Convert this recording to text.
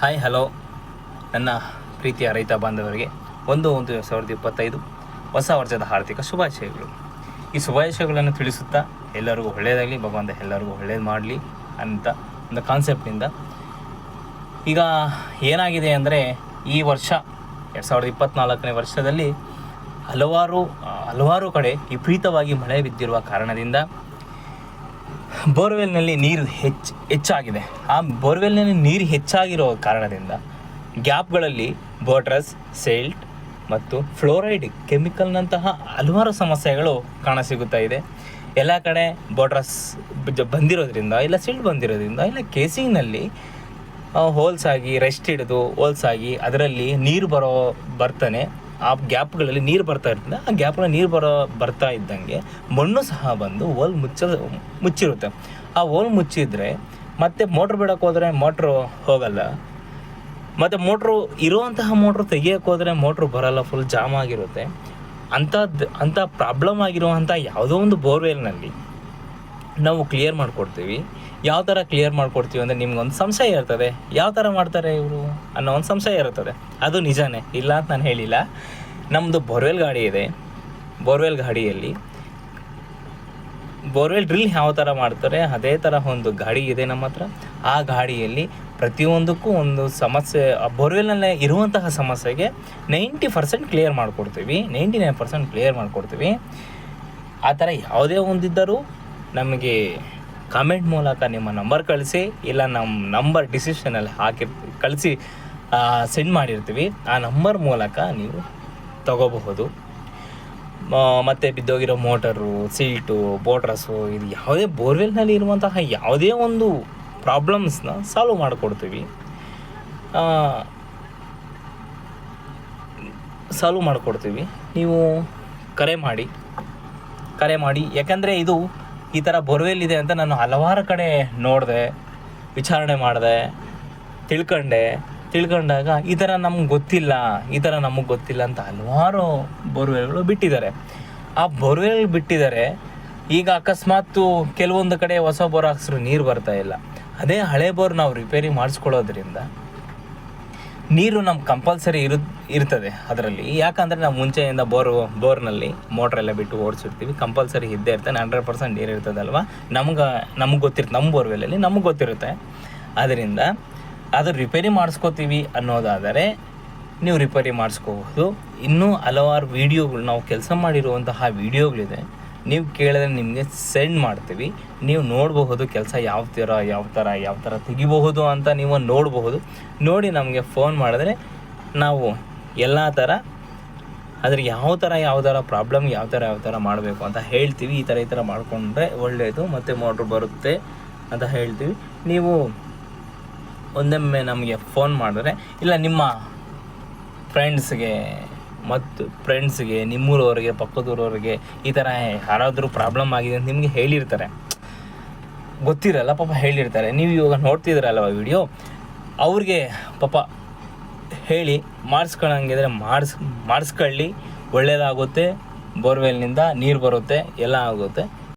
Hi hello ನನ್ನ ಪ್ರೀತಿಯ ರೈತ ಬಾಂಧವರಿಗೆ 1/1/2025 ಹೊಸ ವರ್ಷದ ಆರ್ಥಿಕ ಶುಭಾಶಯಗಳು. ಈ ಶುಭಾಶಯಗಳನ್ನು ತಿಳಿಸುತ್ತಾ ಎಲ್ಲರಿಗೂ ಒಳ್ಳೆಯದಾಗಲಿ, ಭಗವಂತ ಎಲ್ಲರಿಗೂ ಒಳ್ಳೇದು ಮಾಡಲಿ ಅಂತ ಒಂದು ಕಾನ್ಸೆಪ್ಟಿಂದ ಈಗ ಏನಾಗಿದೆ ಅಂದರೆ, ಈ ವರ್ಷ 2024ನೇ ವರ್ಷದಲ್ಲಿ ಹಲವಾರು ಕಡೆ ವಿಪರೀತವಾಗಿ ಮಳೆ ಬಿದ್ದಿರುವ ಕಾರಣದಿಂದ ಬೋರ್ವೆಲ್ನಲ್ಲಿ ನೀರು ಹೆಚ್ಚಾಗಿದೆ. ಆ ಬೋರ್ವೆಲ್ನಲ್ಲಿ ನೀರು ಹೆಚ್ಚಾಗಿರೋ ಕಾರಣದಿಂದ ಗ್ಯಾಪ್ಗಳಲ್ಲಿ ಬೋಟ್ರಸ್, ಸೆಲ್ಟ್ ಮತ್ತು ಫ್ಲೋರೈಡ್ ಕೆಮಿಕಲ್ನಂತಹ ಹಲವಾರು ಸಮಸ್ಯೆಗಳು ಕಾಣಸಿಗುತ್ತಾ ಇದೆ. ಎಲ್ಲ ಕಡೆ ಬೋಟ್ರಸ್ ಬಂದಿರೋದ್ರಿಂದ, ಇಲ್ಲ ಸಿಲ್ಟ್ ಬಂದಿರೋದ್ರಿಂದ, ಇಲ್ಲ ಕೇಸಿಂಗ್ನಲ್ಲಿ ಹೋಲ್ಸ್ ಆಗಿ ರೆಸ್ಟ್ ಹಿಡಿದು ಹೋಲ್ಸ್ ಆಗಿ ಅದರಲ್ಲಿ ನೀರು ಬರ್ತಾನೆ ಆ ಗ್ಯಾಪ್ಗಳಲ್ಲಿ ನೀರು ಬರ್ತಾ ಇರ್ತದೆ. ಆ ಗ್ಯಾಪ್ಗಳಲ್ಲಿ ನೀರು ಬರ್ತಾ ಇದ್ದಂಗೆ ಮಣ್ಣು ಸಹ ಬಂದು ಹೋಲ್ ಮುಚ್ಚಿರುತ್ತೆ. ಆ ಹೋಲ್ ಮುಚ್ಚಿದ್ರೆ ಮತ್ತೆ ಮೋಟ್ರ್ ಬಿಡೋಕೆ ಹೋದರೆ ಮೋಟ್ರು ಹೋಗಲ್ಲ, ಮತ್ತು ಇರುವಂತಹ ಮೋಟ್ರು ತೆಗಿಯೋಕೆ ಹೋದರೆ ಮೋಟ್ರು ಬರೋಲ್ಲ, ಫುಲ್ ಜಾಮ್ ಆಗಿರುತ್ತೆ. ಅಂಥ ಪ್ರಾಬ್ಲಮ್ ಆಗಿರುವಂಥ ಯಾವುದೋ ಒಂದು ಬೋರ್ವೆಲ್ನಲ್ಲಿ ನಾವು ಕ್ಲಿಯರ್ ಮಾಡಿಕೊಡ್ತೀವಿ. ಯಾವ ಥರ ಕ್ಲಿಯರ್ ಮಾಡಿಕೊಡ್ತೀವಿ ಅಂದರೆ, ನಿಮ್ಗೊಂದು ಸಂಶಯ ಇರ್ತದೆ, ಯಾವ ಥರ ಮಾಡ್ತಾರೆ ಇವರು ಅನ್ನೋ ಒಂದು ಸಂಶಯ ಇರ್ತದೆ. ಅದು ನಿಜಾನೇ, ಇಲ್ಲ ಅಂತ ನಾನು ಹೇಳಿಲ್ಲ. ನಮ್ಮದು ಬೋರ್ವೆಲ್ ಗಾಡಿ ಇದೆ. ಬೋರ್ವೆಲ್ ಗಾಡಿಯಲ್ಲಿ ಬೋರ್ವೆಲ್ ಡ್ರಿಲ್ ಯಾವ ಥರ ಮಾಡ್ತಾರೆ ಅದೇ ಥರ ಒಂದು ಗಾಡಿ ಇದೆ ನಮ್ಮ ಹತ್ರ. ಆ ಗಾಡಿಯಲ್ಲಿ ಪ್ರತಿಯೊಂದಕ್ಕೂ ಒಂದು ಸಮಸ್ಯೆ, ಆ ಬೋರ್ವೆಲ್ನಲ್ಲೇ ಇರುವಂತಹ ಸಮಸ್ಯೆಗೆ 90% ಕ್ಲಿಯರ್ ಮಾಡಿಕೊಡ್ತೀವಿ, 99% ಕ್ಲಿಯರ್ ಮಾಡಿಕೊಡ್ತೀವಿ. ಆ ಥರ ಯಾವುದೇ ಒಂದಿದ್ದರೂ ನಮಗೆ ಕಾಮೆಂಟ್ ಮೂಲಕ ನಿಮ್ಮ ನಂಬರ್ ಕಳಿಸಿ, ಇಲ್ಲ ನಮ್ಮ ನಂಬರ್ ಡಿಸ್ಕ್ರಿಪ್ಷನಲ್ಲಿ ಕಳಿಸಿ ಸೆಂಡ್ ಮಾಡಿರ್ತೀವಿ. ಆ ನಂಬರ್ ಮೂಲಕ ನೀವು ತಗೋಬಹುದು. ಮತ್ತು ಬಿದ್ದೋಗಿರೋ ಮೋಟರು, ಸೀಟು, ಬೋಟ್ರಸ್ಸು, ಇದು ಯಾವುದೇ ಬೋರ್ವೆಲ್ನಲ್ಲಿ ಇರುವಂತಹ ಯಾವುದೇ ಒಂದು ಪ್ರಾಬ್ಲಮ್ಸ್ನ ಸಾಲ್ವ್ ಮಾಡಿಕೊಡ್ತೀವಿ. ನೀವು ಕರೆ ಮಾಡಿ. ಯಾಕಂದರೆ ಇದು ಈ ಥರ ಬೋರ್ವೆಲ್ ಇದೆ ಅಂತ ನಾನು ಹಲವಾರು ಕಡೆ ನೋಡಿದೆ, ವಿಚಾರಣೆ ಮಾಡಿದೆ, ತಿಳ್ಕೊಂಡಾಗ ಈ ಥರ ನಮಗೆ ಗೊತ್ತಿಲ್ಲ ಅಂತ ಹಲವಾರು ಬೋರ್ವೆಲ್ಗಳು ಬಿಟ್ಟಿದ್ದಾರೆ. ಆ ಬೋರ್ವೆಲ್ ಬಿಟ್ಟಿದ್ದಾರೆ. ಈಗ ಅಕಸ್ಮಾತ್ ಕೆಲವೊಂದು ಕಡೆ ಹೊಸ ಬೋರ್ ಹಾಕ್ಸಿದ್ರು ನೀರು ಬರ್ತಾ ಇಲ್ಲ. ಅದೇ ಹಳೆ ಬೋರ್ ನಾವು ರಿಪೇರಿ ಮಾಡಿಸ್ಕೊಳ್ಳೋದ್ರಿಂದ ನೀರು ನಮ್ಗೆ ಕಂಪಲ್ಸರಿ ಇರ್ತದೆ ಅದರಲ್ಲಿ. ಯಾಕಂದರೆ ನಾವು ಮುಂಚೆಯಿಂದ ಬೋರ್ನಲ್ಲಿ ಮೋಟ್ರೆಲ್ಲ ಬಿಟ್ಟು ಓಡಿಸಿರ್ತೀವಿ, ಕಂಪಲ್ಸರಿ ಇದ್ದೇ ಇರ್ತದೆ. 100% ನೀರು ಇರ್ತದಲ್ವ, ನಮಗೆ ಗೊತ್ತಿರುತ್ತೆ, ನಮ್ಮ ಬೋರ್ವೆಲ್ಲಲ್ಲಿ ನಮಗೆ ಗೊತ್ತಿರುತ್ತೆ. ಅದರಿಂದ ಅದು ರಿಪೇರಿ ಮಾಡಿಸ್ಕೋತೀವಿ ಅನ್ನೋದಾದರೆ ನೀವು ರಿಪೇರಿ ಮಾಡಿಸ್ಕೋಬಹುದು. ಇನ್ನೂ ಹಲವಾರು ವೀಡಿಯೋಗಳು, ನಾವು ಕೆಲಸ ಮಾಡಿರುವಂತಹ ವೀಡಿಯೋಗಳಿದೆ, ನೀವು ಕೇಳಿದ್ರೆ ನಿಮಗೆ ಸೆಂಡ್ ಮಾಡ್ತೀವಿ. ನೀವು ನೋಡಬಹುದು ಕೆಲಸ ಯಾವ ಥರ ತೆಗಿಬಹುದು ಅಂತ ನೀವು ನೋಡಬಹುದು. ನೋಡಿ ನಮಗೆ ಫೋನ್ ಮಾಡಿದ್ರೆ ನಾವು ಎಲ್ಲ ಥರ ಅದ್ರಿಗೆ ಯಾವ ಥರ ಪ್ರಾಬ್ಲಮ್ ಯಾವ ಥರ ಮಾಡಬೇಕು ಅಂತ ಹೇಳ್ತೀವಿ. ಈ ಥರ ಮಾಡಿಕೊಂಡ್ರೆ ಒಳ್ಳೆಯದು, ಮತ್ತು ಮೋಟ್ರ್ ಬರುತ್ತೆ ಅಂತ ಹೇಳ್ತೀವಿ. ನೀವು ಒಂದೊಮ್ಮೆ ನಮಗೆ ಫೋನ್ ಮಾಡಿದ್ರೆ, ಇಲ್ಲ ನಿಮ್ಮ ಫ್ರೆಂಡ್ಸ್ಗೆ ನಿಮ್ಮೂರವ್ರಿಗೆ, ಪಕ್ಕದೂರವ್ರಿಗೆ ಈ ಥರ ಯಾರಾದರೂ ಪ್ರಾಬ್ಲಮ್ ಆಗಿದೆ ಅಂತ ನಿಮಗೆ ಹೇಳಿರ್ತಾರೆ, ಗೊತ್ತಿರಲ್ಲ ಪಾಪ, ಹೇಳಿರ್ತಾರೆ. ನೀವು ಇವಾಗ ನೋಡ್ತಿದ್ದೀರಲ್ವ ವಿಡಿಯೋ, ಅವ್ರಿಗೆ ಪಾಪ ಹೇಳಿ ಮಾಡಿಸ್ಕೊಳ್ಳಂಗಿದ್ರೆ ಮಾಡಿಸ್ಕೊಳ್ಳಿ, ಒಳ್ಳೆಯದಾಗುತ್ತೆ. ಬೋರ್ವೆಲ್ನಿಂದ ನೀರು ಬರುತ್ತೆ, ಎಲ್ಲ ಆಗುತ್ತೆ.